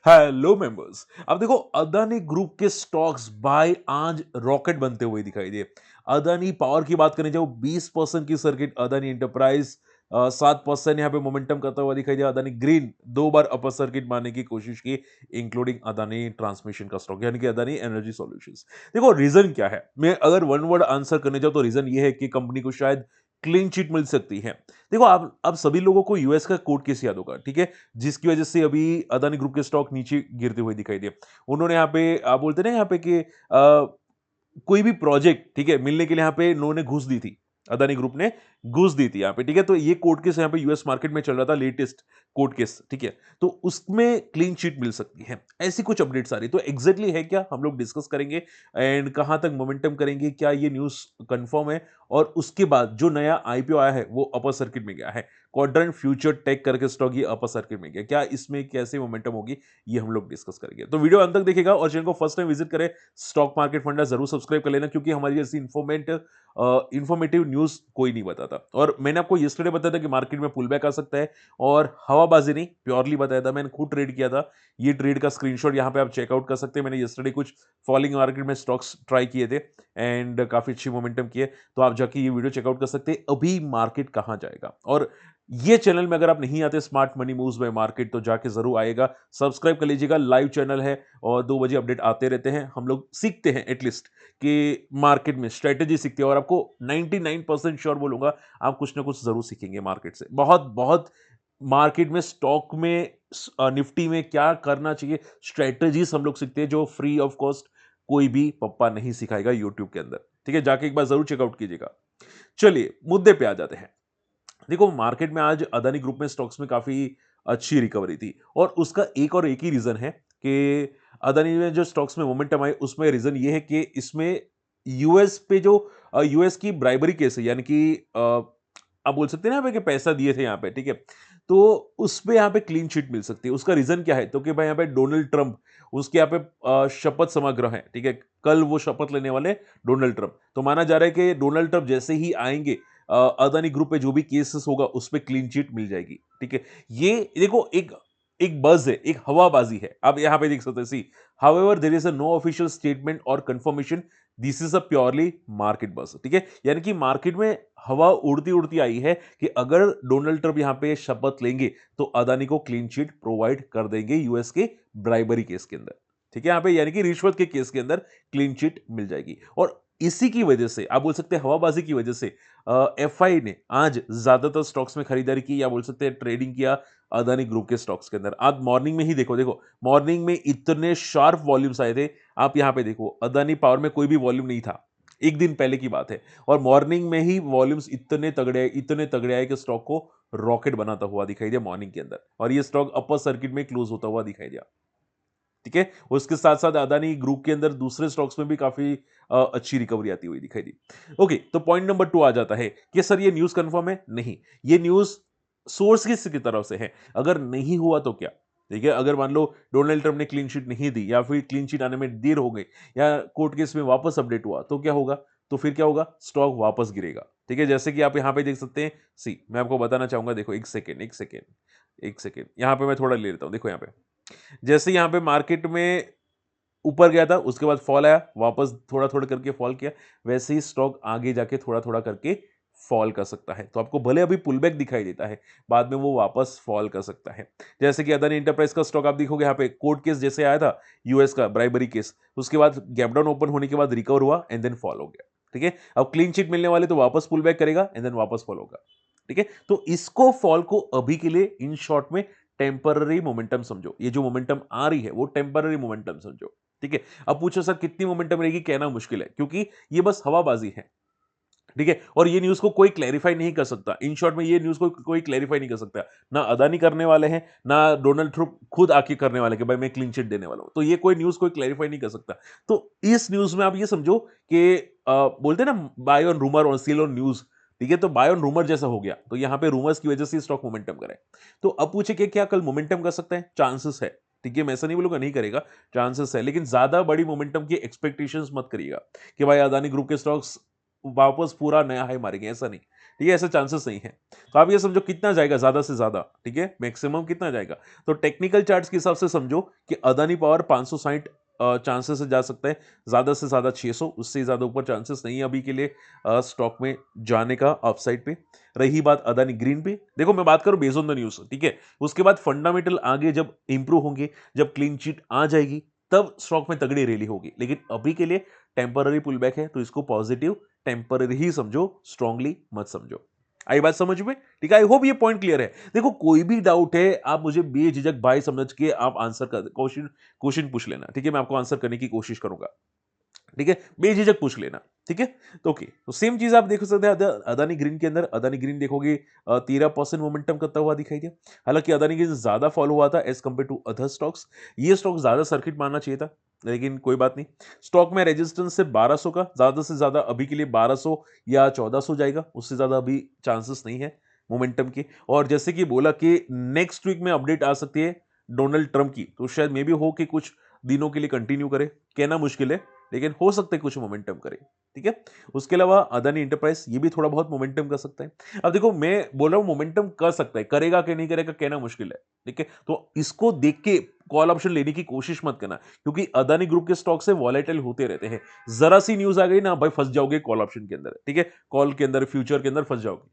Hello members. अब देखो, Adani group के स्टॉक्स बाय आज रॉकेट बनते हुए दिखाई दिए। अदानी पावर की बात करें, जो 20% की सर्किट, अदानी एंटरप्राइज 7% यहाँ पे मोमेंटम करता हुआ दिखाई दिया। अदानी ग्रीन 2 बार अपर सर्किट मारने की कोशिश की, इंक्लूडिंग अदानी ट्रांसमिशन का स्टॉक यानी कि अदानी एनर्जी सॉल्यूशंस। देखो, रीजन क्या है? मैं अगर वन वर्ड आंसर करने जाऊं तो रीजन ये है कि कंपनी को शायद क्लीन चिट मिल सकती है। देखो, आप सभी लोगों को यूएस का कोर्ट केस याद होगा, ठीक है? जिसकी वजह से अभी अदानी ग्रुप के स्टॉक नीचे गिरते हुए दिखाई दिए। उन्होंने यहाँ पे आप बोलते हैं ना यहाँ पे कि कोई भी प्रोजेक्ट, ठीक है, मिलने के लिए यहाँ पे इन्होंने घूस दी थी। अदानी ग्रुप ने घूस दी थी यहाँ पे, ठीक है? तो ये कोर्ट केस यहाँ पे यूएस मार्केट में चल रहा था, लेटेस्ट कोर्ट केस, ठीक है? तो उसमें क्लीन चिट मिल सकती है। ऐसी कुछ अपडेट्स आ रही है। तो एग्जैक्टली है क्या, हम लोग डिस्कस करेंगे एंड कहाँ तक मोमेंटम करेंगे, क्या ये न्यूज़ कंफर्म है? और उसके बाद जो नया आईपीओ आया है वो अपर सर्किट में गया है। क्वाड्रेंट फ्यूचर टेक करके स्टॉक ये अपर सर्किट में गया। क्या इसमें कैसे मोमेंटम होगी, ये हम लोग डिस्कस करेंगे। तो वीडियो अंत तक देखिएगा और चैनल को फर्स्ट टाइम विजिट करें, स्टॉक मार्केट फंडा जरूर सब्सक्राइब कर लेना, क्योंकि हमारी जैसी इंफॉर्मेटिव न्यूज़ कोई नहीं बताता। और मैंने आपको यस्टरडे बताया था कि मार्केट में पुल बैक आ सकता है, और हवाबाजी नहीं, प्योरली बताया था। मैंने खुद ट्रेड किया था। ये ट्रेड का स्क्रीनशॉट यहाँ पे आप चेकआउट कर सकते हैं। मैंने यस्टरडे कुछ फॉलिंग मार्केट में स्टॉक्स ट्राई किए थे एंड काफ़ी अच्छी मोमेंटम किए। तो आप जाके ये वीडियो चेकआउट कर सकते हैं। अभी मार्केट कहाँ जाएगा, और ये चैनल में अगर आप नहीं आते, smart money moves bye market, तो जाके जरूर आएगा, सब्सक्राइब कर लीजिएगा। लाइव चैनल है और 2 बजे अपडेट आते रहते हैं। हम लोग सीखते हैं एटलीस्ट कि मार्केट में स्ट्रेटेजी सीखते हैं, और आपको 99% श्योर बोलूंगा, आप कुछ ना कुछ जरूर सीखेंगे मार्केट से। बहुत बहुत मार्केट में, स्टॉक में, निफ्टी में क्या करना चाहिए, स्ट्रेटेजीज हम लोग सीखते हैं, जो फ्री ऑफ कॉस्ट कोई भी पप्पा नहीं सिखाएगा यूट्यूब के अंदर, ठीक है? जाके एक बार जरूर चेकआउट कीजिएगा। चलिए मुद्दे पे आ जाते हैं। देखो, मार्केट में आज अदानी ग्रुप में स्टॉक्स में काफी अच्छी रिकवरी थी, और उसका एक ही रीजन है कि अदानी में जो स्टॉक्स में मोमेंटम आए, उसमें रीजन ये है कि इसमें यूएस पे जो यूएस की ब्राइबरी केस है, यानी कि आप बोल सकते हैं ना यहाँ पे कि पैसा दिए थे यहाँ पे, ठीक है? तो उस पे यहाँ पे क्लीन चिट मिल सकती है। उसका रीजन क्या है? तो कि भाई यहाँ पे डोनाल्ड ट्रंप, उसके यहाँ पे शपथ समारोह है, ठीक है? कल वो शपथ लेने वाले डोनाल्ड ट्रंप। तो माना जा रहा है कि डोनाल्ड ट्रंप जैसे ही आएंगे, अदानी ग्रुप पे जो भी केसेस होगा उस पे क्लीन चिट मिल जाएगी, ठीक है? ये देखो, एक एक बज़ है, एक हवाबाजी है। आप यहाँ पे देख सकते हैं, see however there is a no official statement और confirmation, this is a purely market buzz, ठीक है? यानी कि मार्केट में हवा उड़ती-उड़ती आई है कि अगर डोनाल्ड ट्रंप यहाँ पे शपथ लेंगे, तो अदानी को क्लीन चिट प्रोवाइड कर देंगे यूएस के ब्राइबरी केस के अंदर, ठीक है? यहाँ पे यानी कि रिश्वत के केस के अंदर क्लीन चिट मिल जाएगी। और इसी की वजह से, आप बोल सकते हैं हवाबाजी की वजह से, एफआई ने आज ज्यादातर स्टॉक्स में खरीदारी की, या बोल सकते हैं ट्रेडिंग किया अदानी ग्रुप के स्टॉक्स के अंदर। आज मॉर्निंग में ही देखो देखो, मॉर्निंग में इतने शार्प वॉल्यूम्स आए थे। आप यहाँ पे देखो, अदानी पावर में कोई भी वॉल्यूम नहीं था, एक दिन पहले की बात है, और मॉर्निंग में ही वॉल्यूम्स इतने तगड़े आए कि स्टॉक को रॉकेट बनाता हुआ दिखाई दिया मॉर्निंग के अंदर, और ये स्टॉक अपर सर्किट में क्लोज होता हुआ दिखाई दिया, ठीक है? उसके साथ-साथ अदानी ग्रुप के अंदर दूसरे स्टॉक्स में भी काफ़ी अच्छी रिकवरी आती हुई दिखाई दी। ओके, तो पॉइंट नंबर 2 आ जाता है कि सर ये न्यूज़ कन्फर्म है? नहीं, ये न्यूज़ सोर्स किसकी तरफ से है? अगर नहीं हुआ तो क्या? ठीक है? अगर मान लो डोनाल्ड ट्रंप ने क्लीन चिट नहीं दी, या फिर क्लीन चिट आने में देर हो गई, या कोर्ट केस में वापस अपडेट हुआ, तो क्या होगा? तो फिर क्या होगा? स्टॉक वापस गिरेगा, ठीक है? जैसे कि आप यहाँ पे देख सकते हैं, सी मैं आपको बताना चाहूँगा, देखो 1 सेकंड, 1 सेकंड, 1 सेकंड, यहाँ पे मैं थोड़ा ले लेता हूँ, देखो यहाँ पे। जैसे यहाँ पे मार्केट में ऊपर गया था, उसके बाद फॉल आया, वापस थोड़ा-थोड़ा करके फॉल किया, वैसे ही स्टॉक आगे जाके थोड़ा-थोड़ा करके फॉल कर सकता है। तो आपको भले अभी पुलबैक दिखाई देता है, बाद में वो वापस फॉल कर सकता है। जैसे कि अदानी एंटरप्राइज का स्टॉक आप देखोगे, यहाँ पे कोर्ट केस जैसे आया था, यूएस का ब्राइबरी केस, उसके बाद गैप डाउन ओपन होने के बाद रिकवर हुआ एंड देन फॉल हो गया, ठीक है? अब क्लीन चिट मिलने वाले तो वापस पुल बैक करेगा एंड देन वापस फॉल होगा, ठीक है? तो इसको, फॉल को अभी के लिए इन शॉर्ट में टेम्पररी मोमेंटम समझो। ये जो मोमेंटम आ रही है वो टेम्पररी मोमेंटम समझो, ठीक है? अब पूछो सर कितनी मोमेंटम रहेगी, कहना मुश्किल है, क्योंकि ये बस हवाबाजी है, ठीक है? और ये न्यूज़ को कोई क्लैरिफाई नहीं कर सकता। इन शॉर्ट में ये न्यूज़ को कोई क्लैरिफाई नहीं कर सकता। ना अदानी करने वाले हैं, ना डोनाल्ड ट्रंप खुद आके करने वाले हैं कि भाई मैं क्लीन चिट देने वाला हूँ। तो ये कोई न्यूज़ कोई क्लैरिफाई नहीं कर सकता। तो इस न्यूज़ में आप ये समझो कि बोलते हैं ना, बाय ऑन रूमर और सेल ऑन न्यूज़, ठीक है? तो बाय ऑन रूमर जैसा हो गया। तो यहाँ पे रूमर्स की वजह से स्टॉक मोमेंटम करे। तो अब पूछे कि क्या कल मोमेंटम कर सकता है? चांसेस है, ठीक है? मैं ऐसा नहीं बोलूँगा नहीं करेगा, चांसेस है। लेकिन ज़्यादा बड़ी मोमेंटम की एक्सपेक्टेशंस मत करिएगा कि भाई अदानी ग्रुप के स्टॉक्स वापस पूरा नया हाई मारेंगे, ऐसा नहीं। ठीक है, ऐसे चांसेस नहीं है। तो आप ये समझो कितना जाएगा ज़्यादा से ज़्यादा, ठीक है, मैक्सिमम कितना जाएगा। तो टेक्निकल चार्ट्स के हिसाब से समझो कि अदानी पावर 560 चांसेस से जा सकता है, ज़्यादा से ज़्यादा 600, उससे ज़्यादा ऊपर चांसेस नहीं है अभी के लिए स्टॉक में जाने का अपसाइड पे। रही बात अदानी ग्रीन पे, देखो मैं बात करूं बेस्ड ऑन द न्यूज़, ठीक है, उसके बाद फंडामेंटल आगे जब इंप्रूव होंगे, जब क्लीन चिट आ जाएगी, तब स्टॉक में तगड़ी रैली होगी। लेकिन अभी के लिए टेम्पररी पुल बैक है, तो इसको पॉजिटिव टेम्पररी ही समझो, स्ट्रांगली मत समझो। आई बात समझ में? ठीक है, आई होप ये पॉइंट क्लियर है। देखो कोई भी डाउट है, आप मुझे बेझिझक भाई समझ के आप आंसर कर क्वेश्चन क्वेश्चन पूछ लेना, ठीक है, मैं आपको आंसर करने की कोशिश करूंगा। ठीक है, बेझिझक पूछ लेना, ठीक है। तो ओके, तो सेम चीज आप देख सकते हैं अदानी ग्रीन के अंदर। अदानी ग्रीन देखोगे 13% मोमेंटम करता हुआ दिखाई दिया। हालांकि अदानी ग्रीन ज्यादा फॉलो हुआ था as compared to other stocks. ये स्टॉक ज्यादा सर्किट मारना चाहिए था, लेकिन कोई बात नहीं। स्टॉक में रेजिस्टेंस से 1200 का, ज्यादा से ज्यादा अभी के लिए 1200 या 1400 जाएगा, उससे ज्यादा अभी चांसेस नहीं है मोमेंटम की। और जैसे कि बोला कि नेक्स्ट वीक में अपडेट आ सकती है डोनाल्ड ट्रंप की, तो शायद मे भी हो कि कुछ दिनों के लिए कंटिन्यू करे, कहना मुश्किल है, लेकिन हो सकता है कुछ मोमेंटम करे, ठीक है। उसके अलावा अदानी एंटरप्राइज ये भी थोड़ा बहुत मोमेंटम कर सकता है। अब देखो मैं बोल रहा हूं मोमेंटम कर सकता है, करेगा कि नहीं करेगा कहना मुश्किल है, ठीक है। तो इसको देख के कॉल ऑप्शन लेने की कोशिश मत करना, क्योंकि अदानी ग्रुप के स्टॉक से वॉलेटाइल होते रहते हैं। जरा सी न्यूज आ गई ना भाई, फंस जाओगे कॉल ऑप्शन के अंदर, ठीक है, कॉल के अंदर, फ्यूचर के अंदर फंस जाओगे,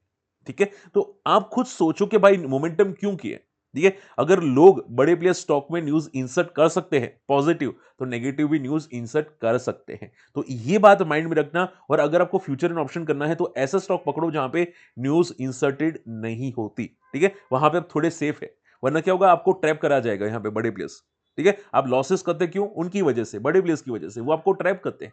ठीक है। तो आप खुद सोचो कि भाई मोमेंटम क्यों किए, ठीक है। अगर लोग बड़े प्लेयर स्टॉक में न्यूज इंसर्ट कर सकते हैं पॉजिटिव, तो नेगेटिव भी न्यूज इंसर्ट कर सकते हैं। तो ये बात माइंड में रखना। और अगर आपको फ्यूचर इन ऑप्शन करना है, तो ऐसा स्टॉक पकड़ो जहां पे न्यूज इंसर्टेड नहीं होती, ठीक है, वहां पे आप थोड़े सेफ है। वरना क्या होगा, आपको ट्रैप करा जाएगा यहां पे बड़े प्लेयर्स, ठीक है। आप लॉसेस करते क्यों, उनकी वजह से, बड़े प्लेयर्स की वजह से वो आपको ट्रैप करते हैं।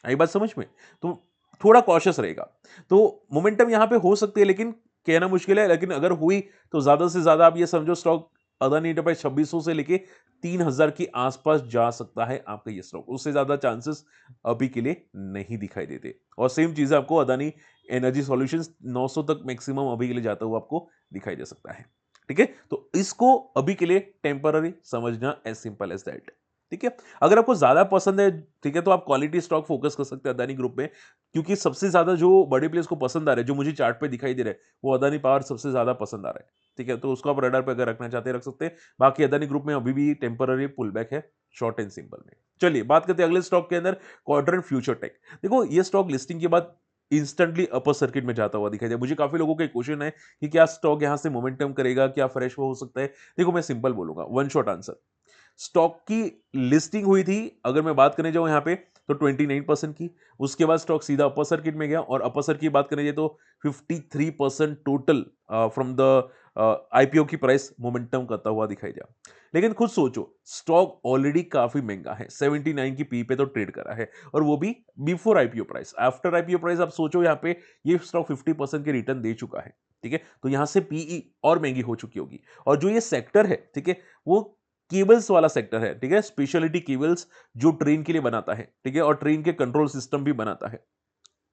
आई बात समझ में? तो थोड़ा कॉशियस रहेगा। तो मोमेंटम यहां पे हो सकती है, लेकिन कहना मुश्किल है। लेकिन अगर हुई तो ज्यादा से ज्यादा आप ये समझो स्टॉक अदानी एंटरप्राइज 2600 से लेके 3000 के आसपास जा सकता है आपका ये स्टॉक, उससे ज्यादा चांसेस अभी के लिए नहीं दिखाई देते। और सेम चीज आपको अदानी एनर्जी सॉल्यूशंस 900 तक मैक्सिमम अभी के लिए जाता हुआ आपको दिखाई दे सकता है, ठीक है। तो इसको अभी के लिए टेम्पररी समझना, एज सिंपल एज दैट, ठीक है। अगर आपको ज्यादा पसंद है, ठीक है, तो आप क्वालिटी स्टॉक फोकस कर सकते हैं अदानी ग्रुप में, क्योंकि सबसे ज्यादा जो बड़े प्लेयर्स को पसंद आ रहे हैं, जो मुझे चार्ट पे दिखाई दे रहे हैं, वो अदानी पावर सबसे ज्यादा पसंद आ रहा है, ठीक है। तो उसको आप रडार पे अगर रखना चाहते हैं रख सकते हैं। बाकी अदानी ग्रुप में अभी भी टेम्पररी पुल बैक है, शॉर्ट एंड सिंपल में। चलिए बात करते हैं अगले स्टॉक के अंदर, क्वाड्रेंट फ्यूचर टेक। देखो ये स्टॉक लिस्टिंग के बाद इंस्टेंटली अपर सर्किट में जाता हुआ दिखाई दिया। मुझे काफी लोगों के क्वेश्चन है कि क्या स्टॉक यहां से मोमेंटम करेगा, क्या फ्रेश हो सकता है। देखो मैं सिंपल बोलूंगा, वन शॉट आंसर। स्टॉक की लिस्टिंग हुई थी, अगर मैं बात करने जाऊं यहां पे, तो 29% की। उसके बाद स्टॉक सीधा अपर सर्किट में गया, और अपर सर्किट की बात करें तो 53% टोटल फ्रॉम द आईपीओ की प्राइस मोमेंटम करता हुआ दिखाई दिया। लेकिन खुद सोचो, स्टॉक ऑलरेडी काफी महंगा है, 79 की पी पे तो ट्रेड करा है, और वो भी before IPO price. After IPO price आप सोचो, यहाँ पे ये स्टॉक 50% के रिटर्न दे चुका है, ठीक है। तो यहां से पीई और महंगी हो चुकी होगी। और जो ये सेक्टर है, ठीक है, वो केबल्स वाला सेक्टर है, ठीक है, स्पेशलिटी केबल्स जो ट्रेन के लिए बनाता है, ठीक है, और ट्रेन के कंट्रोल सिस्टम भी बनाता है,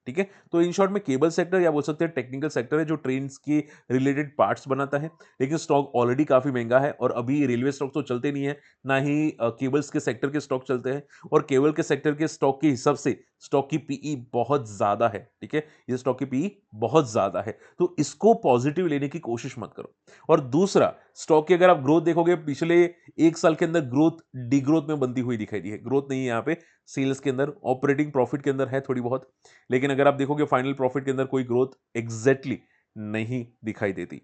ठीक है। तो इन शॉर्ट में केबल सेक्टर, या बोल सकते हैं टेक्निकल सेक्टर है, जो ट्रेन के रिलेटेड पार्ट्स बनाता है। लेकिन स्टॉक ऑलरेडी काफी महंगा है, और अभी रेलवे स्टॉक तो चलते नहीं है, ना ही केबल्स के सेक्टर के स्टॉक चलते हैं। और केबल के सेक्टर के स्टॉक के हिसाब से स्टॉक की पीई बहुत ज्यादा है, ठीक है, ये स्टॉक की पीई बहुत ज्यादा है। तो इसको पॉजिटिव लेने की कोशिश मत करो। और दूसरा, स्टॉक की अगर आप ग्रोथ देखोगे, पिछले एक साल के अंदर ग्रोथ डिग्रोथ में बनती हुई दिखाई दी है। ग्रोथ नहीं है यहाँ पे, सेल्स के अंदर, ऑपरेटिंग प्रॉफिट के अंदर है थोड़ी बहुत, लेकिन अगर आप देखोगे फाइनल प्रॉफिट के अंदर कोई ग्रोथ एग्जैक्टली नहीं दिखाई देती,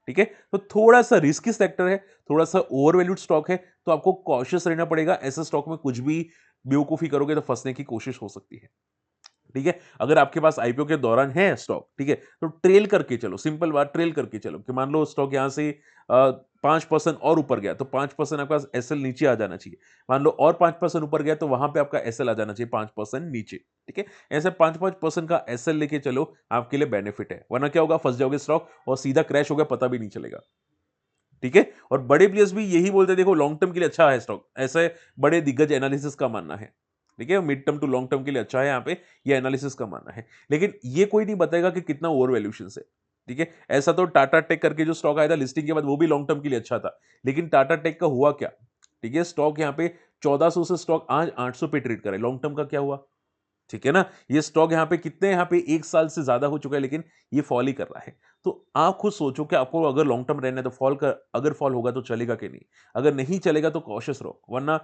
ठीक है। तो थोड़ा सा रिस्की सेक्टर है, थोड़ा सा ओवर वैल्यूड स्टॉक है, तो आपको कॉशियस रहना पड़ेगा। ऐसे स्टॉक में कुछ भी बेवकूफी करोगे तो फंसने की कोशिश हो सकती है, ठीक है। अगर आपके पास आईपीओ के दौरान है स्टॉक, ठीक है, तो ट्रेल करके चलो, सिंपल बात, ट्रेल करके चलो। कि मान लो स्टॉक यहां से 5% और ऊपर गया, तो 5% आपका एसएल नीचे आ जाना चाहिए। मान लो और 5% ऊपर गया, तो वहां पे आपका एसएल आ जाना चाहिए 5% नीचे, ठीक है। ऐसे 5-5% का एसएल लेके चलो, आपके लिए बेनिफिट है। वरना क्या होगा, फंस जाओगे स्टॉक और सीधा क्रैश होगा, पता भी नहीं चलेगा, ठीक है। और बड़े प्लेयर्स भी यही बोलते हैं, देखो लॉन्ग टर्म के लिए अच्छा है स्टॉक, ऐसे बड़े दिग्गज एनालिसिस का मानना है, ठीक है, mid term to long term के लिए अच्छा है, यहाँ पे ये एनालिसिस का मानना है। लेकिन ये कोई नहीं बताएगा कि कितना ओवर वैल्यूएशन है, ठीक है। ऐसा तो टाटा टेक करके जो स्टॉक आया था लिस्टिंग के बाद, वो भी लॉन्ग टर्म के लिए अच्छा था, लेकिन टाटा टेक का हुआ क्या, ठीक है, स्टॉक यहाँ पे 1400 से स्टॉक आज 800 पे ट्रेड करे, लॉन्ग टर्म का क्या हुआ, ठीक है ना? ये स्टॉक यहाँ पे कितने यहाँ पे 1 साल से ज़्यादा हो चुका है लेकिन ये फॉल ही कर रहा है। तो आप खुद सोचो कि आपको अगर लॉन्ग टर्म रहना है तो अगर फॉल होगा तो चलेगा कि नहीं? अगर नहीं चलेगा तो कॉशियस रहो, वरना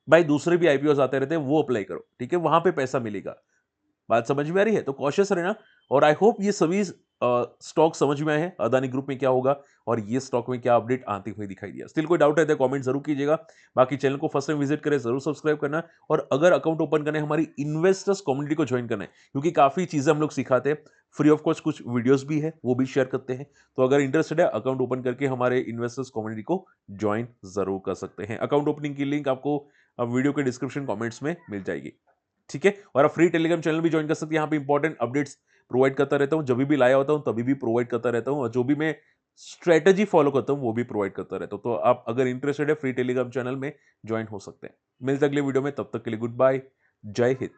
भाई दूसरे भी आईपीओज़ आते रहते हैं, वो अप्लाई करो, ठीक है? वहाँ पे पैसा मिलेगा। बात समझ में आ रही है? तो कॉशियस रहना और आई होप ये सभी स्टॉक समझ में आए हैं, अदानी ग्रुप में क्या होगा और ये स्टॉक में क्या अपडेट आती हुई दिखाई दिया। स्टिल कोई डाउट है तो कमेंट ज़रूर कीजिएगा। बाकी चैनल को फर्स्ट टाइम विज़िट करें, ज़रूर सब्सक्राइब करना और अगर अकाउंट ओपन करना है, हमारी इन्वेस्टर्स कम्युनिटी को जॉइन करना है, क्योंकि काफ़ी चीज़ें हम लोग सिखाते हैं। फ्री ऑफ कॉस्ट कुछ वीडियोज़ भी है, वो भी शेयर करते हैं। तो अगर इंटरेस्टेड है, अकाउंट ओपन करके हमारे इन्वेस्टर्स कम्युनिटी को जॉइन ज़रूर कर सकते हैं। अकाउंट ओपनिंग की लिंक आपको वीडियो के डिस्क्रिप्शन कमेंट्स में मिल जाएगी। ठीक है? और आप फ्री टेलीग्राम चैनल भी जॉइन कर सकते हैं, यहाँ पे इंपॉर्टेंट अपडेट्स प्रोवाइड करता रहता हूँ, जभी भी लाया होता हूँ, तभी भी प्रोवाइड करता रहता हूँ और जो भी मैं स्ट्रैटेजी फॉलो करता हूँ, वो भी प्रोवाइड करता रहता हूँ। तो आप अगर इंटरेस्टेड है, फ्री टेलीग्राम चैनल में जॉइन हो सकते हैं। मिलते हैं अगले वीडियो में, तब तक के लिए गुड बाय, जय हिंद।